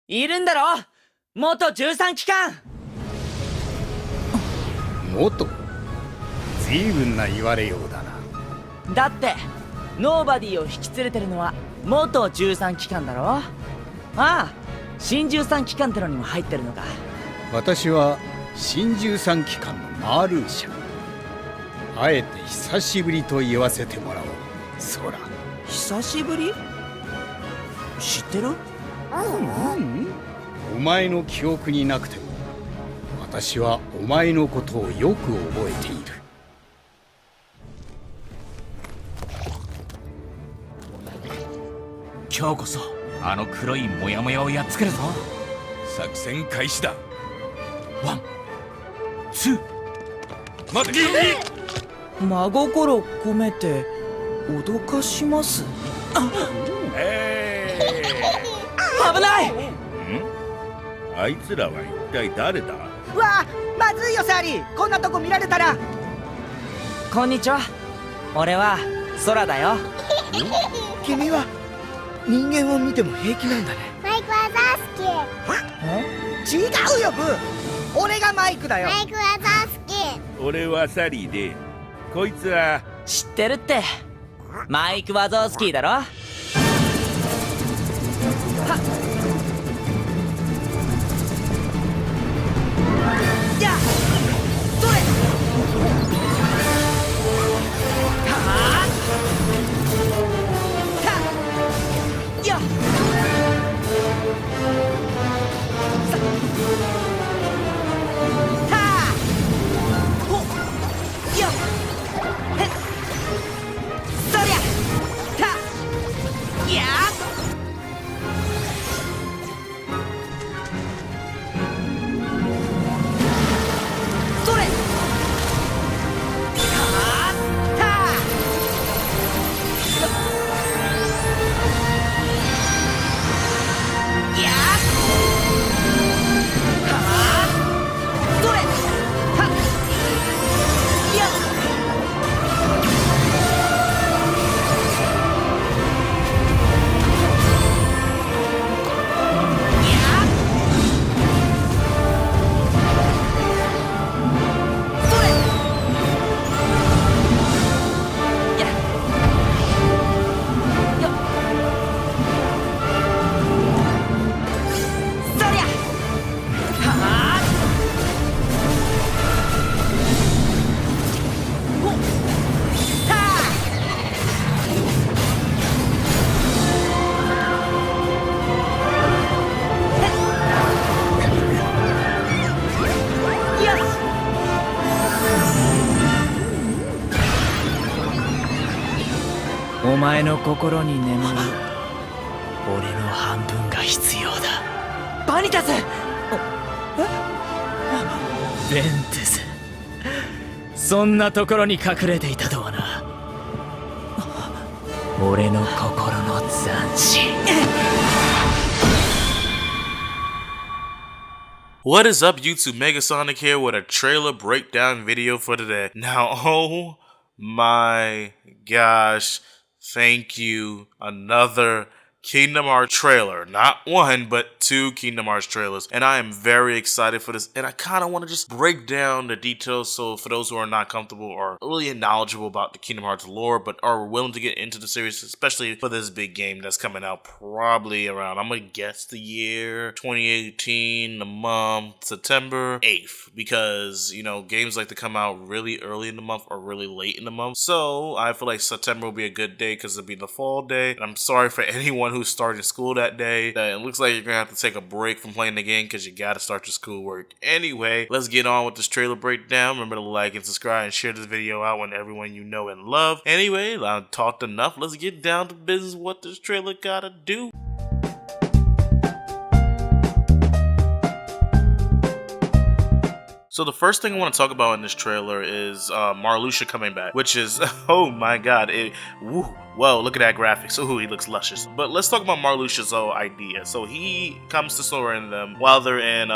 いるんだろ、元13機関。元？随分な言われようだな。だってノーバディを引き連れてるのは元13機関だろ。ああ、新13機関ってのにも入ってるのか。私は新13機関のマールーシャ。あえて久しぶりと言わせてもらおう。そら。久しぶり？知ってる？お前の記憶になくても私はお前のことをよく覚えている。今日こそあの黒いモヤモヤをやっつけるぞ。作戦開始だ。ワン、ツー、待て。真心込めて脅かします。危ない。あいつらは一体誰だ？わあ、まずいよサーリー、こんなとこ見られたら。こんにちは、俺は空だよ。君は人間を見ても平気なんだね。マイクはザス違うよブー、俺がマイクだよ。マイクはザス俺はサリーで、こいつは知ってるって、マイク・ワゾースキーだろ。はっやっ、それはっやっさあほっやっへっそりゃたやっそれはったやっはそれはやっお前の心に眠る俺の半分が必要だ。バニタス。ベンテス、そんなところに隠れていたとはな。俺の心の斬新。What is up, YouTube? Megasonic here with a trailer breakdown video for today. Now, oh my gosh, thank you. Another Kingdom Hearts trailer. Not one, but two Kingdom Hearts trailers. And I am very excited for this. And I kind of want to just break down the details. So for those who are not comfortable or really knowledgeable about the Kingdom Hearts lore, but are willing to get into the series, especially for this big game that's coming out probably around, I'm going to guess the year 2018, the month, September 8th. Because, you know, games like to come out really early in the month or really late in the month. So I feel like September will be a good day because it'll be the fall day. And I'm sorry for anyone who's starting school that day. It looks like you're gonna have to take a break from playing the game because you gotta start your schoolwork. Anyway, let's get on with this trailer breakdown. Remember to like and subscribe and share this video out with everyone you know and love. Anyway, I've talked enough. Let's get down to business. What this trailer gotta do. So the first thing I want to talk about in this trailer is Marluxia coming back, which is, oh my god, whoa, look at that graphics. Ooh, he looks luscious. But let's talk about Marluxia's idea. So he comes to Sora and them while they're in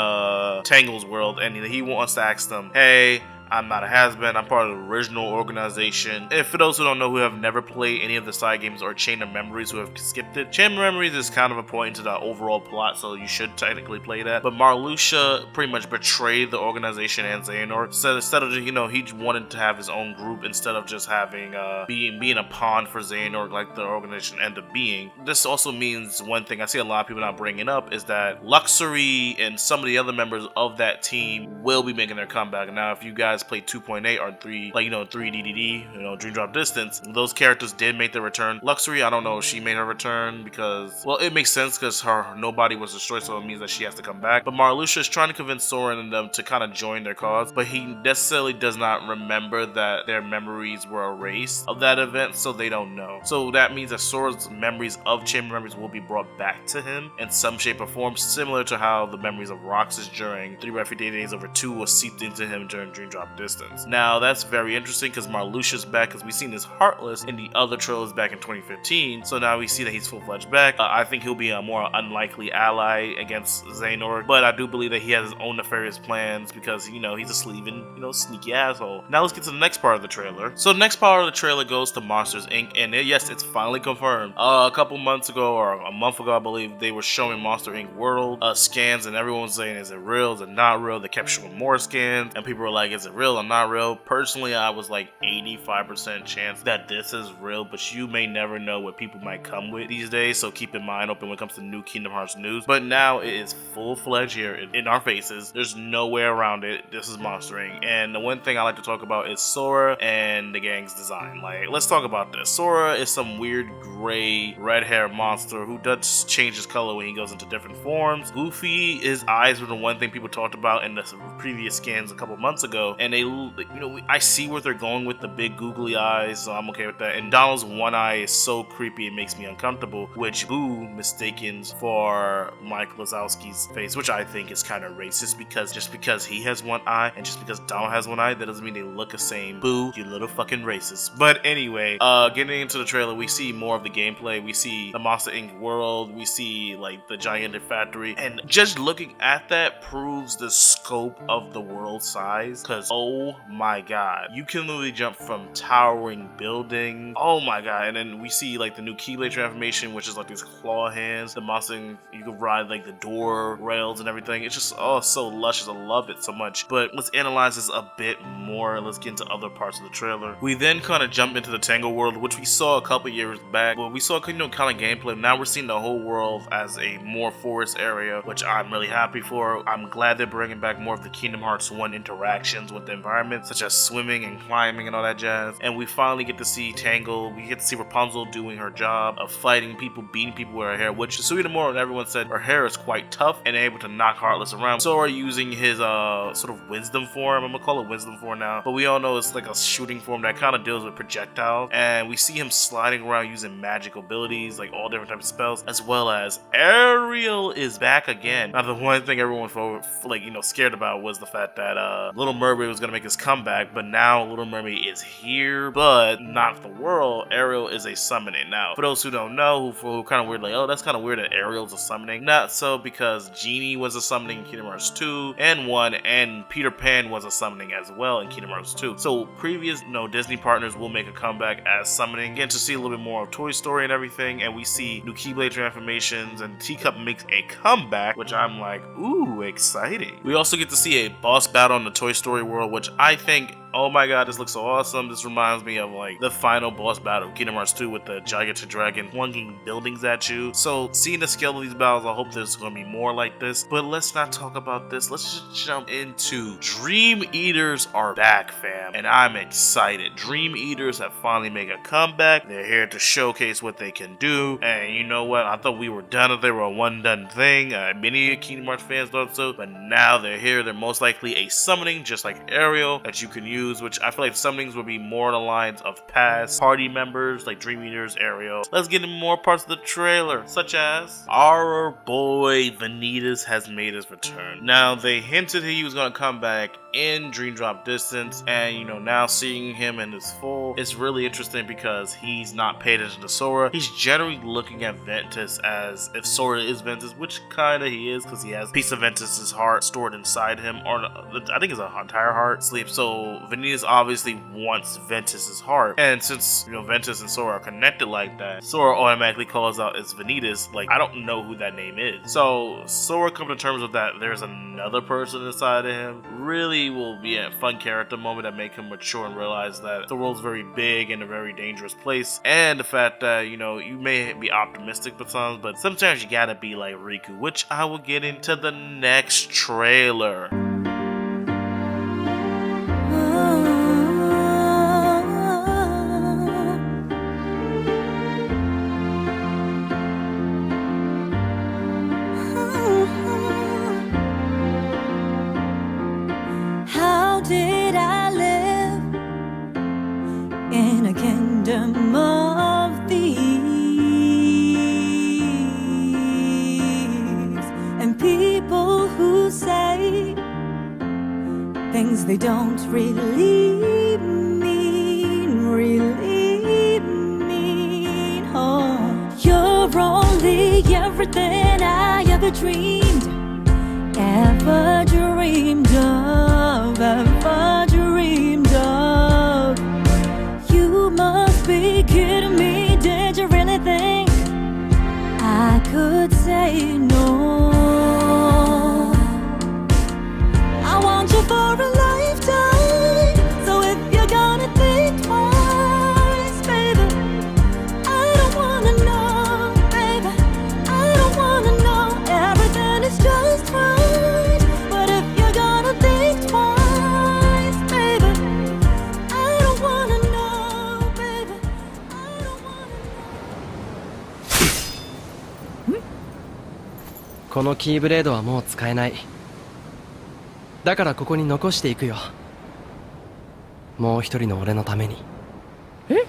Tangle's world, and he wants to ask them, hey, I'm not a has-been. I'm part of the original organization. And for those who don't know, who have never played any of the side games or Chain of Memories, who have skipped it, Chain of Memories is kind of important to the overall plot, so you should technically play that. But Marluxia pretty much betrayed the organization and Xehanort. So instead of, you know, he wanted to have his own group instead of just having being a pawn for Xehanort like the organization ended up being. This also means one thing I see a lot of people not bringing up is that Luxury and some of the other members of that team will be making their comeback. Now, if you guys played 2.8 or 3, like, you know, 3DDD, you know, Dream Drop Distance, those characters did make their return. Luxury, I don't know if she made her return because, well, it makes sense because her nobody was destroyed, so it means that she has to come back. But Marluxia is trying to convince Soren and them to kind of join their cause, but he necessarily does not remember that their memories were erased of that event, so they don't know. So that means that Sora's memories of Chamber Memories will be brought back to him in some shape or form, similar to how the memories of Roxas during 3x50 Days Over 2 was seeped into him during Dream Drop Distance. Now, that's very interesting because Marluxia's back, because we've seen this Heartless in the other trailers back in 2015, so now we see that he's full-fledged back. I think he'll be a more unlikely ally against Xehanort, but I do believe that he has his own nefarious plans because, you know, he's a sleeving, you know, sneaky asshole. Now let's get to the next part of the trailer. So the next part of the trailer goes to Monsters Inc. And yes, it's finally confirmed. A couple months ago, or a month ago, I believe, they were showing Monster Inc. World scans, and everyone was saying, is it real? Is it not real? They kept showing more scans, and people were like, is it real or not real? Personally, I was like 85% chance that this is real, but you may never know what people might come with these days, so keep in mind open when it comes to new Kingdom Hearts news. But now it is full-fledged here in our faces. There's no way around it. This is Monster Inc. And the one thing I like to talk about is Sora and the gang's design. Like, let's talk about this. Sora is some weird gray red hair monster who does change his color when he goes into different forms. Goofy, his eyes were the one thing people talked about in the previous scans a couple months ago, and they, you know, I see where they're going with the big googly eyes, so I'm okay with that. And Donald's one eye is so creepy it makes me uncomfortable, which Boo mistakens for Mike Wazowski's face, which I think is kind of racist, because just because he has one eye and just because Donald has one eye, that doesn't mean they look the same. Boo, you little fucking racist. But anyway, getting into the trailer, we see more of the gameplay. We see the Monster Inc. world. We see like the gigantic factory, and just looking at that proves the scope of the world size, because oh my god, you can literally jump from towering building, oh my god. And then we see like the new Keyblade transformation, which is like these claw hands. The Monster Inc., you can ride like the door rails and everything. It's just so luscious. I love it so much. But let's analyze this a bit more. Let's get into other parts of the trailer. We then kind of jump into the Tangle world, which we saw a couple years back, but we saw, you know, kind of gameplay. Now we're seeing the whole world as a more forest area, which I'm really happy for. I'm glad they're bringing back more of the Kingdom Hearts 1 interactions with the environment, such as swimming and climbing and all that jazz. And we finally get to see Tangle. We get to see Rapunzel doing her job of fighting people, beating people with her hair, which Suitamura and everyone said her hair is quite tough and able to knock Heartless around. Sora using his sort of wisdom form, I'm gonna call it wisdom form now, but we all know it's like a shooting form that kind of deals with projectiles, and we see him sliding around using magical abilities, like all different types of spells, as well as Ariel is back again. Now, the one thing everyone scared about was the fact that Little Mermaid was gonna make his comeback, but now Little Mermaid is here, but not the world. Ariel is a summoning. Now, for those who don't know, who kind of weird, like, oh, that's kind of weird that Ariel's a summoning. Not so, because Genie was a summoning in Kingdom Hearts 2 and 1, and Peter Pan was a summoning as well in Kingdom Hearts 2. So previous Disney partners will make a comeback as summoning, getting to see a little bit more of Toy Story and everything, and we see new Keyblade transformations, and Teacup makes a comeback, which I'm like, ooh, exciting. We also get to see a boss battle in the Toy Story world, which I think, oh my god, this looks so awesome. This reminds me of like the final boss battle of Kingdom Hearts 2 with the gigantic dragon flinging buildings at you. So seeing the scale of these battles, I hope there's going to be more like this. But let's not talk about this. Let's just jump into Dream Eaters are back, fam. And I'm excited. Dream Eaters have finally made a comeback. They're here to showcase what they can do. And you know what? I thought we were done if they were a one-done thing. Many Kingdom Hearts fans thought so. But now they're here. They're most likely a summoning, just like Ariel, that you can use used, which I feel like some things would be more on the lines of past party members like Dream Eaters, Ariel. Let's get into more parts of the trailer, such as our boy Vanitas has made his return. Now, they hinted he was going to come back in Dream Drop Distance, and you know, now seeing him in his full, it's really interesting because he's not paid attention to Sora. He's generally looking at Ventus as if Sora is Ventus, which kind of he is, because he has a piece of Ventus's heart stored inside him, or I think it's an entire heart sleep. So Vanitas obviously wants Ventus's heart, and since you know Ventus and Sora are connected like that, Sora automatically calls out as Vanitas. Like, I don't know who that name is. So Sora coming to terms with that there's another person inside of him really will be a fun character moment that make him mature and realize that the world's very big and a very dangerous place, and the fact that you know you may be optimistic sometimes, but sometimes you gotta be like Riku, which I will get into the next trailer. How did I live in a kingdom of thieves and people who say things they don't really mean, oh, you're only everything I ever dreamed of. You must be kidding me. Did you really think I could say no? I want you for a lifetime, so if you're gonna think twice, baby, I don't wanna know, baby, I don't wanna know. Everything is just right, but if you're gonna think twice, baby, I don't wanna know, baby, I don't wanna know. このキーブレードはもう使えない。だからここに残していくよ。もう一人の俺のために。え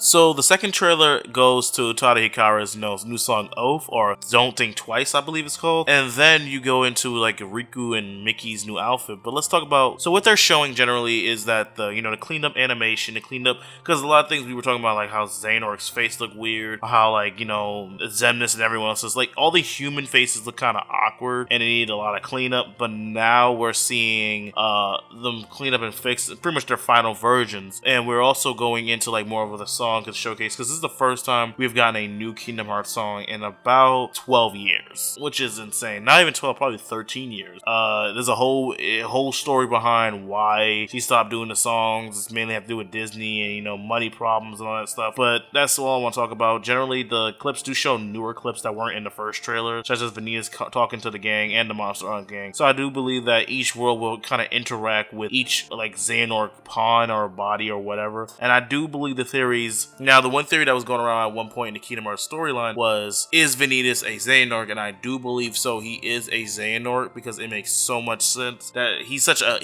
？So the second trailer goes to Utada Hikaru's new song Oath, or Don't Think Twice, I believe it's called. And then you go into like Riku and Mickey's new outfit. But let's talk about, so what they're showing generally is that the cleaned up animation, the cleaned up, because a lot of things we were talking about, like how Xehanort's face looked weird, how like, Xemnas and everyone else's, like all the human faces look kind of awkward and they need a lot of cleanup. But now we're seeing them clean up and fix pretty much their final versions. And we're also going into like more of the song to showcase, because this is the first time we've gotten a new Kingdom Hearts song in about 12 years, which is insane. Not even 12, probably 13 years. There's a whole story behind why she stopped doing the songs. It's mainly have to do with Disney and money problems and all that stuff. But that's all I want to talk about. Generally, the clips do show newer clips that weren't in the first trailer, such as Vanitas talking to the gang and the Monster Hunt gang. So I do believe that each world will kind of interact with each like Xehanort pawn or body or whatever. And I do believe the theories. Now, the one theory that was going around at one point in the Kingdom Hearts storyline was, is Vanitas a Xehanort? And I do believe so. He is a Xehanort, because it makes so much sense that he's such a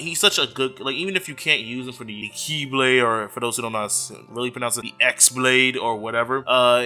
good, like, even if you can't use him for the Keyblade, or for those who don't know how to really pronounce it, the X-Blade or whatever,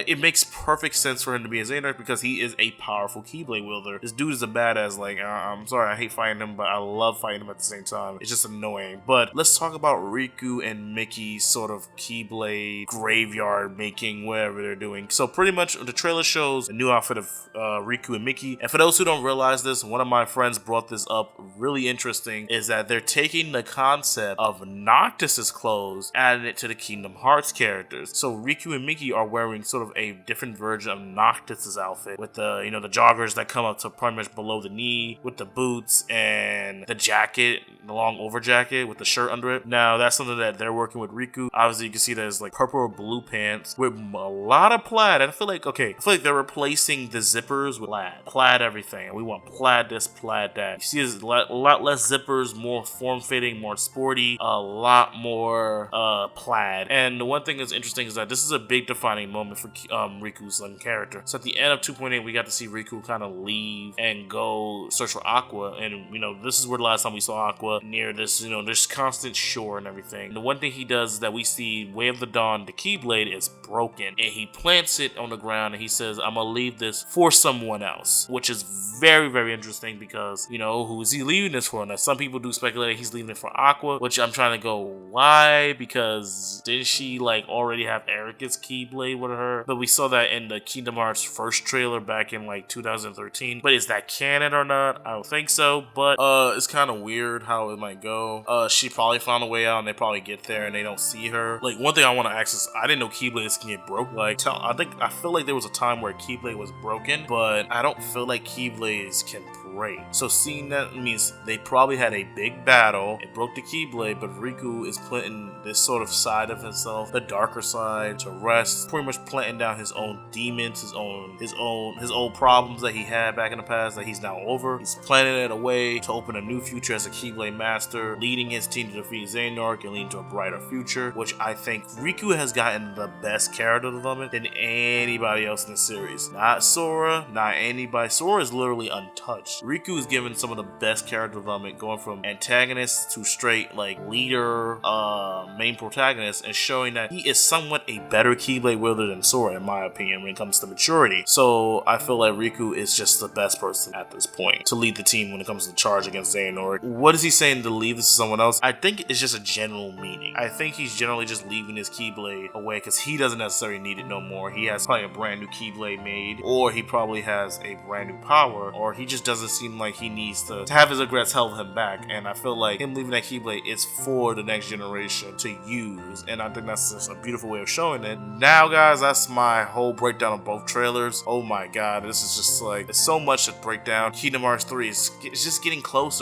it makes perfect sense for him to be a Xehanort, because he is a powerful Keyblade wielder. This dude is a badass. Like, I'm sorry, I hate fighting him, but I love fighting him at the same time. It's just annoying. But let's talk about Riku and Mickey's sort of Keyblade graveyard making, whatever they're doing. So pretty much the trailer shows a new outfit of Riku and Mickey. And for those who don't realize this, one of my friends brought this up, really interesting, is that they're taking the concept of Noctis's clothes, adding it to the Kingdom Hearts characters. So Riku and Mickey are wearing sort of a different version of Noctis's outfit, with the the joggers that come up to pretty much below the knee, with the boots and the jacket, the long over jacket with the shirt under it. Now that's something that they're working with Riku. Obviously you can see that it's like purple or blue blue pants with a lot of plaid. I feel like they're replacing the zippers with plaid everything. And we want plaid this, plaid that. You see, there's a lot less zippers, more form-fitting, more sporty, a lot more plaid. And the one thing that's interesting is that this is a big defining moment for Riku's character. So at the end of 2.8, we got to see Riku kind of leave and go search for Aqua, and this is where the last time we saw Aqua, near this this constant shore and everything. And the one thing he does is that we see Way of the Dawn, the Keyblade is broken, and he plants it on the ground, and he says, I'm gonna leave this for someone else, which is very, very interesting because who is he leaving this for? Now some people do speculate he's leaving it for Aqua, which I'm trying to go, why? Because didn't she already have Erika's Keyblade with her? But we saw that in the Kingdom Hearts first trailer back in 2013. But is that canon or not? I don't think so, but it's kind of weird how it might go. She probably found a way out, and they probably get there and they don't see her. One thing I want to ask is, I didn't know Keyblades can get broke. I feel like there was a time where Keyblade was broken, but I don't feel like Keyblades can break. So seeing that means they probably had a big battle. It broke the Keyblade, but Riku is putting this sort of side of himself, the darker side, to rest. Pretty much planting down his own demons, his old problems that he had back in the past that he's now over. He's planning it away to open a new future as a Keyblade master, leading his team to defeat Xehanort and leading to a brighter future, which I think Riku has gotten the best character development than anybody else in the series. Not Sora, not anybody. Sora is literally untouched. Riku is given some of the best character development, going from antagonist to straight leader, main protagonist, and showing that he is somewhat a better Keyblade wielder than Sora, in my opinion, when it comes to maturity. So I feel like Riku is just the best person at this point to lead the team when it comes to the charge against Xehanort. What is he saying to leave this to someone else? I think it's just a general meaning. I think he's generally just leaving his Keyblade away because he doesn't necessarily need it no more. He has probably a brand new Keyblade made, or he probably has a brand new power, or he just doesn't seem like he needs to have his regrets held him back. And I feel like him leaving that Keyblade is for the next generation to use, and I think that's just a beautiful way of showing it. Now guys, that's my whole breakdown of both trailers. Oh my god, this is just it's so much to break down. Kingdom Hearts 3 is just getting closer.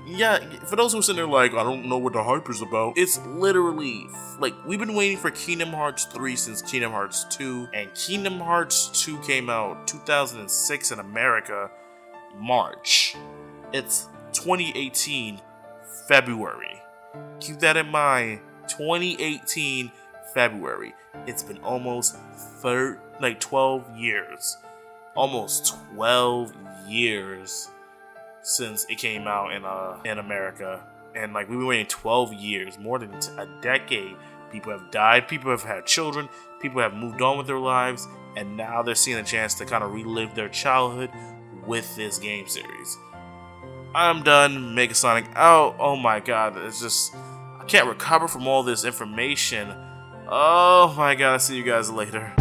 Yeah, for those who are sitting there I don't know what the hype is about, it's literally we've been waiting for Kingdom Hearts 3 since Kingdom Hearts 2, and Kingdom Hearts 2 came out 2006 in America, March. It's 2018 February. Keep that in mind. 2018 February. It's been almost 12 years. Almost 12 years since it came out in America. And we've been waiting 12 years, more than a decade. People have died, people have had children, people have moved on with their lives, and now they're seeing a chance to kind of relive their childhood with this game series. I'm done. Megasonic out. Oh my god, it's just, I can't recover from all this information. Oh my god, I'll see you guys later.